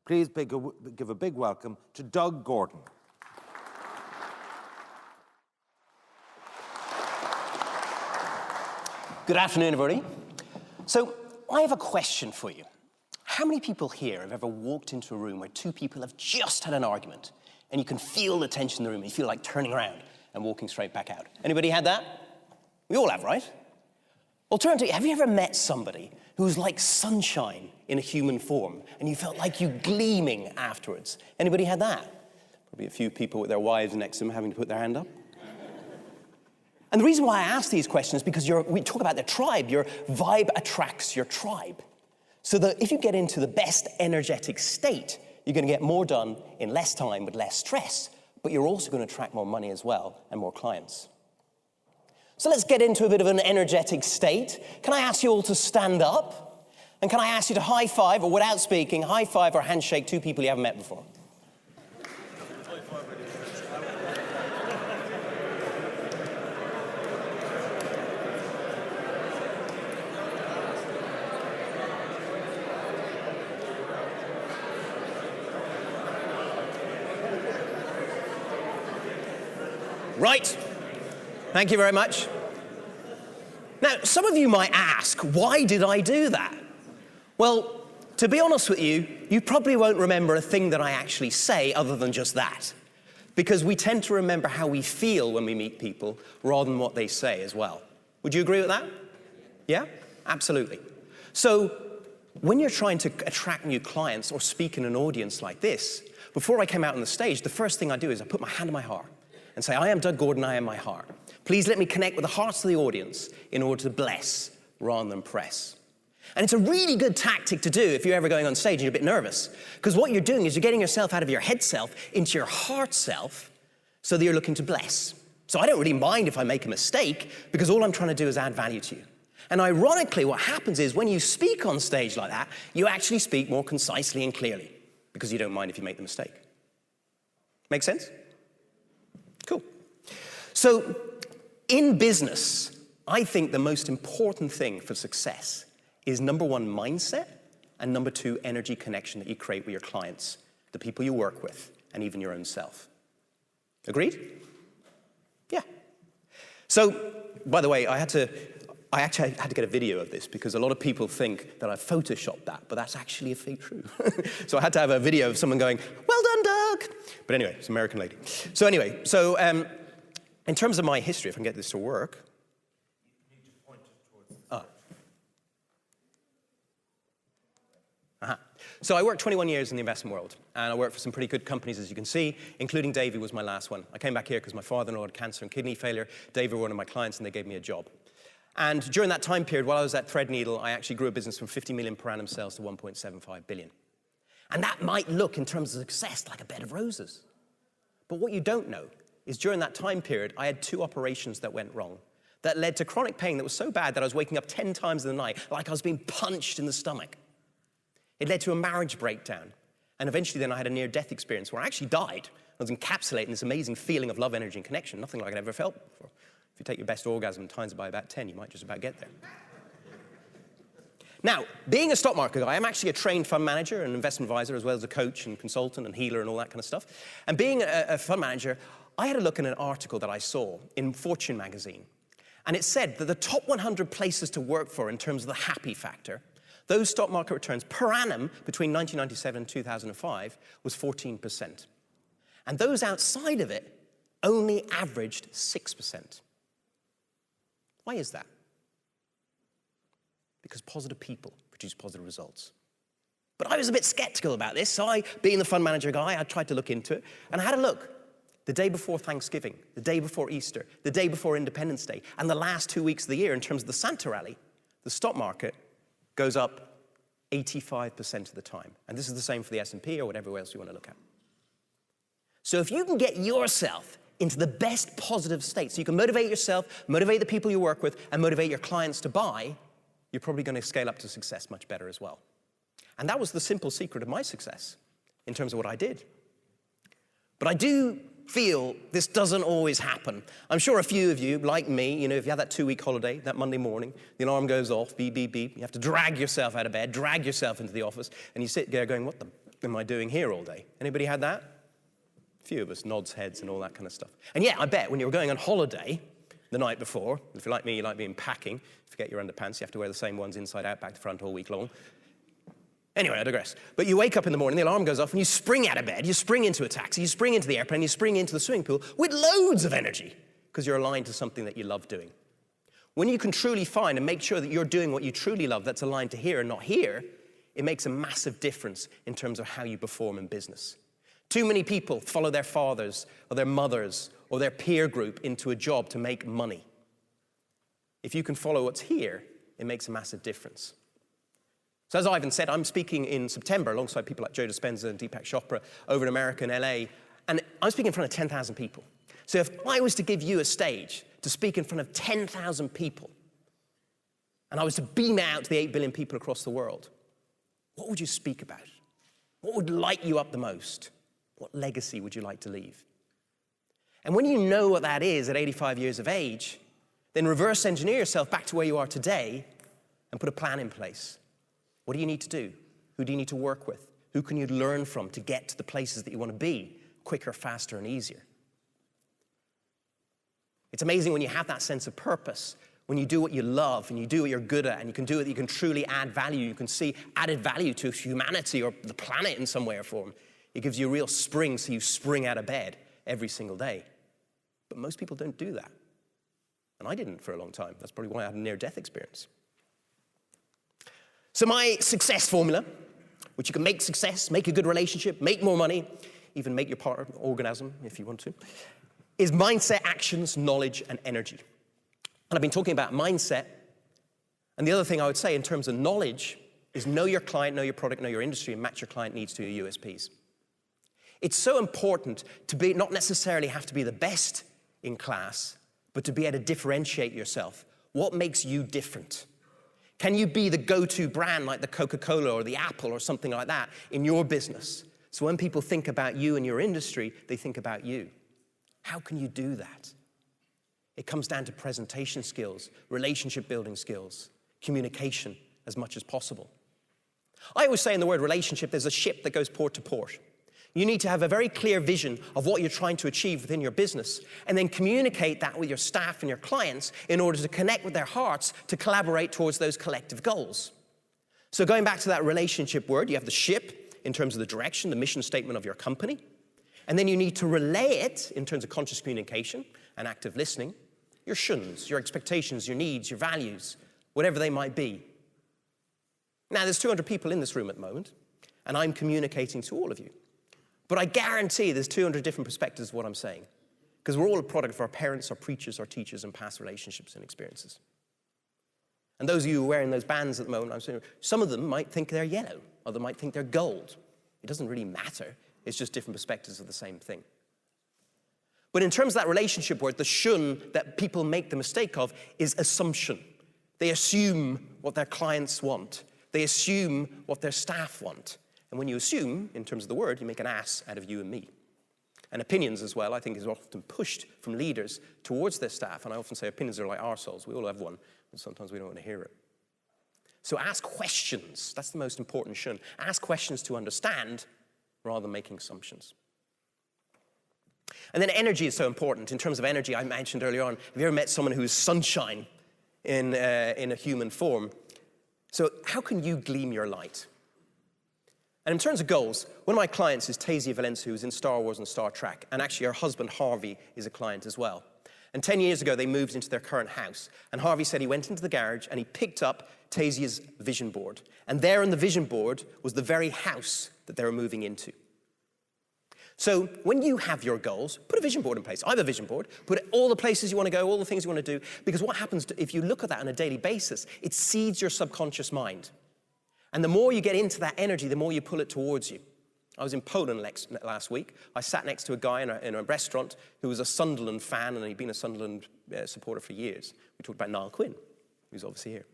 Please give a big welcome to Doug Gordon. Good afternoon, everybody. So, I have a question for you. How many people here have ever walked into a room where two people have just had an argument, and you can feel the tension in the room, and you feel like turning around and walking straight back out? Anybody had that? We all have, right? Alternatively, have you ever met somebody who's like sunshine in a human form, and you felt like you gleaming afterwards? Anybody had that? Probably a few people with their wives next to them having to put their hand up. And the reason why I ask these questions is because we talk about the tribe. Your vibe attracts your tribe. So that if you get into the best energetic state, you're going to get more done in less time with less stress, but you're also going to attract more money as well and more clients. So let's get into a bit of an energetic state. Can I ask you all to stand up? And can I ask you to high five, or without speaking, high five or handshake two people you haven't met before? Right. Thank you very much. Now, some of you might ask, why did I do that? Well, to be honest with you, you probably won't remember a thing that I actually say other than just that. Because we tend to remember how we feel when we meet people rather than what they say as well. Would you agree with that? Yeah? Absolutely. So, when you're trying to attract new clients or speak in an audience like this, before I came out on the stage, the first thing I do is I put my hand on my heart and say, I am Doug Gordon, I am my heart. Please let me connect with the hearts of the audience in order to bless rather than press. And it's a really good tactic to do if you're ever going on stage and you're a bit nervous. Because what you're doing is you're getting yourself out of your head self into your heart self so that you're looking to bless. So I don't really mind if I make a mistake because all I'm trying to do is add value to you. And ironically, what happens is when you speak on stage like that, you actually speak more concisely and clearly because you don't mind if you make the mistake. Make sense? Cool. So, in business, I think the most important thing for success is number one, mindset, and number two, energy connection that you create with your clients, the people you work with, and even your own self. Agreed? Yeah. So, by the way, I actually had to get a video of this because a lot of people think that I photoshopped that, but that's actually a fake true. So I had to have a video of someone going, well done, Doug. But anyway, it's an American lady. So anyway, in terms of my history, if I can get this to work. You need to point it towards So I worked 21 years in the investment world, and I worked for some pretty good companies, as you can see, including Davy was my last one. I came back here because my father-in-law had cancer and kidney failure. Davy were one of my clients, and they gave me a job. And during that time period, while I was at Threadneedle, I actually grew a business from 50 million per annum sales to 1.75 billion. And that might look, in terms of success, like a bed of roses. But what you don't know is during that time period, I had 2 operations that went wrong that led to chronic pain that was so bad that I was waking up 10 times in the night like I was being punched in the stomach. It led to a marriage breakdown. And eventually then I had a near-death experience where I actually died. I was encapsulated in this amazing feeling of love, energy, and connection, nothing like I'd ever felt before. If you take your best orgasm and times it by about 10, you might just about get there. Now, being a stock market guy, I'm actually a trained fund manager and investment advisor, as well as a coach and consultant and healer and all that kind of stuff. And being a fund manager, I had a look at an article that I saw in Fortune magazine. And it said that the top 100 places to work for in terms of the happy factor, those stock market returns per annum between 1997 and 2005 was 14%. And those outside of it only averaged 6%. Why is that? Because positive people produce positive results. But I was a bit skeptical about this, so I, being the fund manager guy, I tried to look into it, and I had a look. The day before Thanksgiving, the day before Easter, the day before Independence Day, and the last 2 weeks of the year in terms of the Santa rally, the stock market goes up 85% of the time. And this is the same for the S&P or whatever else you want to look at. So if you can get yourself into the best positive state, so you can motivate yourself, motivate the people you work with, and motivate your clients to buy, you're probably going to scale up to success much better as well. And that was the simple secret of my success in terms of what I did. But I do feel this doesn't always happen. I'm sure a few of you, like me, you know, if you have that 2-week holiday, that Monday morning, the alarm goes off, beep, beep, beep. You have to drag yourself out of bed, drag yourself into the office, and you sit there going, what the am I doing here all day? Anybody had that? A few of us, nods heads and all that kind of stuff. And yeah, I bet when you were going on holiday the night before, if you're like me, you like being packing, forget your underpants, you have to wear the same ones inside out, back to front all week long. Anyway, I digress. But you wake up in the morning, the alarm goes off, and you spring out of bed, you spring into a taxi, you spring into the airplane, you spring into the swimming pool with loads of energy because you're aligned to something that you love doing. When you can truly find and make sure that you're doing what you truly love that's aligned to here and not here, it makes a massive difference in terms of how you perform in business. Too many people follow their fathers or their mothers or their peer group into a job to make money. If you can follow what's here, it makes a massive difference. So as Ivan said, I'm speaking in September alongside people like Joe Dispenza and Deepak Chopra over in America and LA, and I'm speaking in front of 10,000 people. So if I was to give you a stage to speak in front of 10,000 people, and I was to beam out to the 8 billion people across the world, what would you speak about? What would light you up the most? What legacy would you like to leave? And when you know what that is at 85 years of age, then reverse engineer yourself back to where you are today and put a plan in place. What do you need to do? Who do you need to work with? Who can you learn from to get to the places that you want to be quicker, faster, and easier? It's amazing when you have that sense of purpose, when you do what you love and you do what you're good at and you can do it, you can truly add value, you can see added value to humanity or the planet in some way or form. It gives you a real spring, so you spring out of bed every single day. But most people don't do that. And I didn't for a long time. That's probably why I had a near-death experience. So my success formula, which you can make success, make a good relationship, make more money, even make your partner orgasm if you want to, is mindset, actions, knowledge, and energy. And I've been talking about mindset. And the other thing I would say in terms of knowledge is know your client, know your product, know your industry, and match your client needs to your USPs. It's so important to be, not necessarily have to be the best in class, but to be able to differentiate yourself. What makes you different? Can you be the go-to brand like the Coca-Cola or the Apple or something like that in your business? So when people think about you and your industry, they think about you. How can you do that? It comes down to presentation skills, relationship building skills, communication as much as possible. I always say in the word relationship, there's a ship that goes port to port. You need to have a very clear vision of what you're trying to achieve within your business and then communicate that with your staff and your clients in order to connect with their hearts to collaborate towards those collective goals. So going back to that relationship word, you have the ship in terms of the direction, the mission statement of your company. And then you need to relay it in terms of conscious communication and active listening, your shuns, your expectations, your needs, your values, whatever they might be. Now, there's 200 people in this room at the moment, and I'm communicating to all of you. But I guarantee there's 200 different perspectives of what I'm saying, because we're all a product of our parents, our preachers, our teachers, and past relationships and experiences. And those of you who are wearing those bands at the moment, I'm saying some of them might think they're yellow, others might think they're gold. It doesn't really matter. It's just different perspectives of the same thing. But in terms of that relationship word, the shun that people make the mistake of is assumption. They assume what their clients want. They assume what their staff want. And when you assume, in terms of the word, you make an ass out of you and me. And opinions as well, I think, is often pushed from leaders towards their staff. And I often say opinions are like arseholes. We all have one, but sometimes we don't want to hear it. So ask questions. That's the most important shun. Ask questions to understand rather than making assumptions. And then energy is so important. In terms of energy, I mentioned earlier on, have you ever met someone who's sunshine in a human form? So how can you gleam your light? And in terms of goals, one of my clients is Tasia Valencia, who's in Star Wars and Star Trek. And actually, her husband, Harvey, is a client as well. And 10 years ago, they moved into their current house. And Harvey said he went into the garage and he picked up Tasia's vision board. And there on the vision board was the very house that they were moving into. So when you have your goals, put a vision board in place. I have a vision board. Put all the places you want to go, all the things you want to do. Because what happens if you look at that on a daily basis, it seeds your subconscious mind. And the more you get into that energy, the more you pull it towards you. I was in Poland last week. I sat next to a guy in a restaurant who was a Sunderland fan, and he'd been a Sunderland supporter for years. We talked about Niall Quinn, who's obviously here.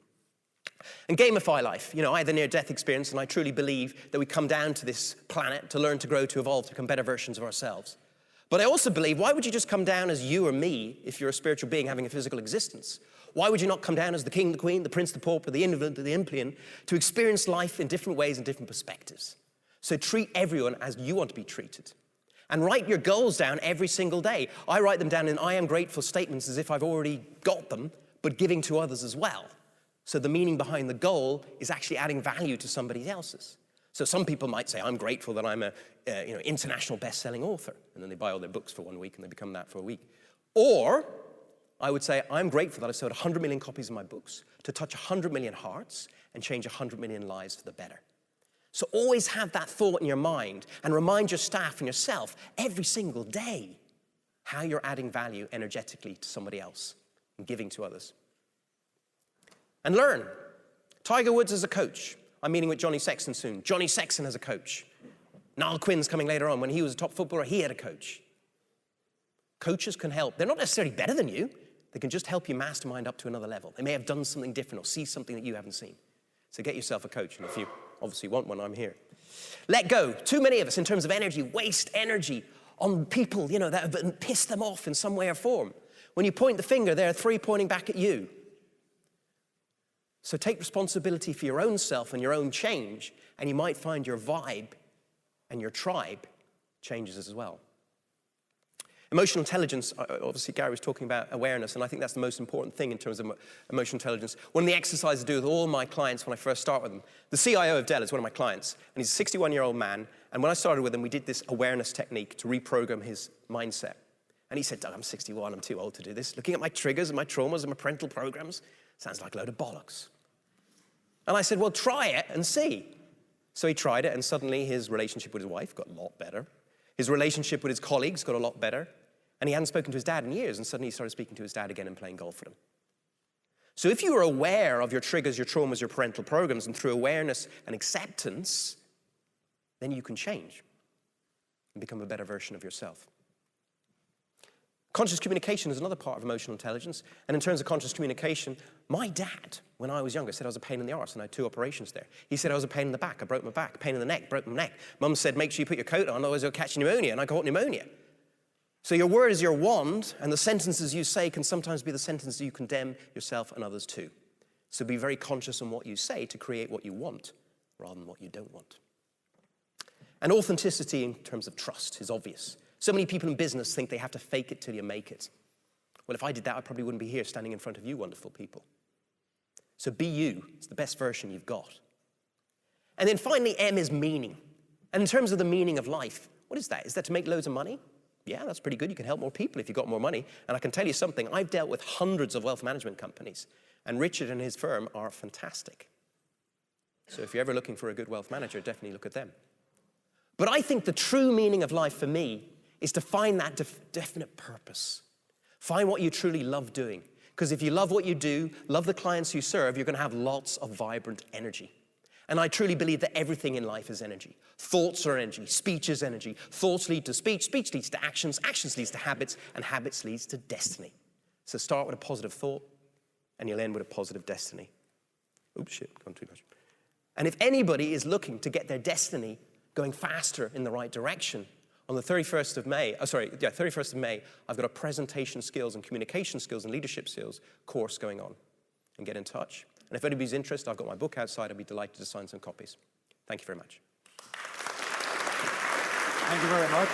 And gamify life. You know, I had a near-death experience, and I truly believe that we come down to this planet to learn, to grow, to evolve, to become better versions of ourselves. But I also believe, why would you just come down as you or me if you're a spiritual being having a physical existence? Why would you not come down as the king, the queen, the prince, the pauper, the invalid, the Olympian, to experience life in different ways and different perspectives? So treat everyone as you want to be treated. And write your goals down every single day. I write them down in I am grateful statements as if I've already got them, but giving to others as well. So the meaning behind the goal is actually adding value to somebody else's. So some people might say, I'm grateful that I'm a international best-selling author. And then they buy all their books for 1 week and they become that for a week. Or I would say, I'm grateful that I sold 100 million copies of my books to touch 100 million hearts and change 100 million lives for the better. So always have that thought in your mind and remind your staff and yourself every single day how you're adding value energetically to somebody else and giving to others. And learn. Tiger Woods as a coach. I'm meeting with Johnny Sexton soon. Johnny Sexton as a coach. Niall Quinn's coming later on. When he was a top footballer, he had a coach. Coaches can help. They're not necessarily better than you. They can just help you mastermind up to another level. They may have done something different or see something that you haven't seen. So get yourself a coach, and if you obviously want one, I'm here. Let go. Too many of us, in terms of energy, waste energy on people, that have pissed them off in some way or form. When you point the finger, there are 3 pointing back at you. So take responsibility for your own self and your own change, and you might find your vibe and your tribe changes as well. Emotional intelligence, obviously Gary was talking about awareness, and I think that's the most important thing in terms of emotional intelligence. One of the exercises I do with all my clients when I first start with them, the CIO of Dell is one of my clients, and he's a 61-year-old man, and when I started with him, we did this awareness technique to reprogram his mindset. And he said, Doug, I'm 61, I'm too old to do this. Looking at my triggers and my traumas and my parental programs, sounds like a load of bollocks. And I said, well, try it and see. So he tried it, and suddenly his relationship with his wife got a lot better. His relationship with his colleagues got a lot better. And he hadn't spoken to his dad in years, and suddenly he started speaking to his dad again and playing golf with him. So if you are aware of your triggers, your traumas, your parental programs, and through awareness and acceptance, then you can change and become a better version of yourself. Conscious communication is another part of emotional intelligence. And in terms of conscious communication, my dad, when I was younger, said I was a pain in the arse, and I had 2 operations there. He said I was a pain in the back, I broke my back, pain in the neck, broke my neck. Mum said, make sure you put your coat on, otherwise you'll catch pneumonia, and I caught pneumonia. So your word is your wand, and the sentences you say can sometimes be the sentences you condemn yourself and others to. So be very conscious on what you say to create what you want, rather than what you don't want. And authenticity in terms of trust is obvious. So many people in business think they have to fake it till you make it. Well, if I did that, I probably wouldn't be here standing in front of you wonderful people. So be you. It's the best version you've got. And then finally, M is meaning. And in terms of the meaning of life, what is that? Is that to make loads of money? Yeah, that's pretty good. You can help more people if you've got more money. And I can tell you something, I've dealt with hundreds of wealth management companies, and Richard and his firm are fantastic. So if you're ever looking for a good wealth manager, definitely look at them. But I think the true meaning of life for me is to find that definite purpose. Find what you truly love doing. Because if you love what you do, love the clients you serve, you're going to have lots of vibrant energy. And I truly believe that everything in life is energy. Thoughts are energy, speech is energy. Thoughts lead to speech, speech leads to actions, actions leads to habits, and habits leads to destiny. So start with a positive thought, and you'll end with a positive destiny. Oops, shit, gone too much. And if anybody is looking to get their destiny going faster in the right direction, on the 31st of May, I've got a presentation skills and communication skills and leadership skills course going on. And get in touch. And if anybody's interested, I've got my book outside. I'd be delighted to sign some copies. Thank you very much. Thank you very much.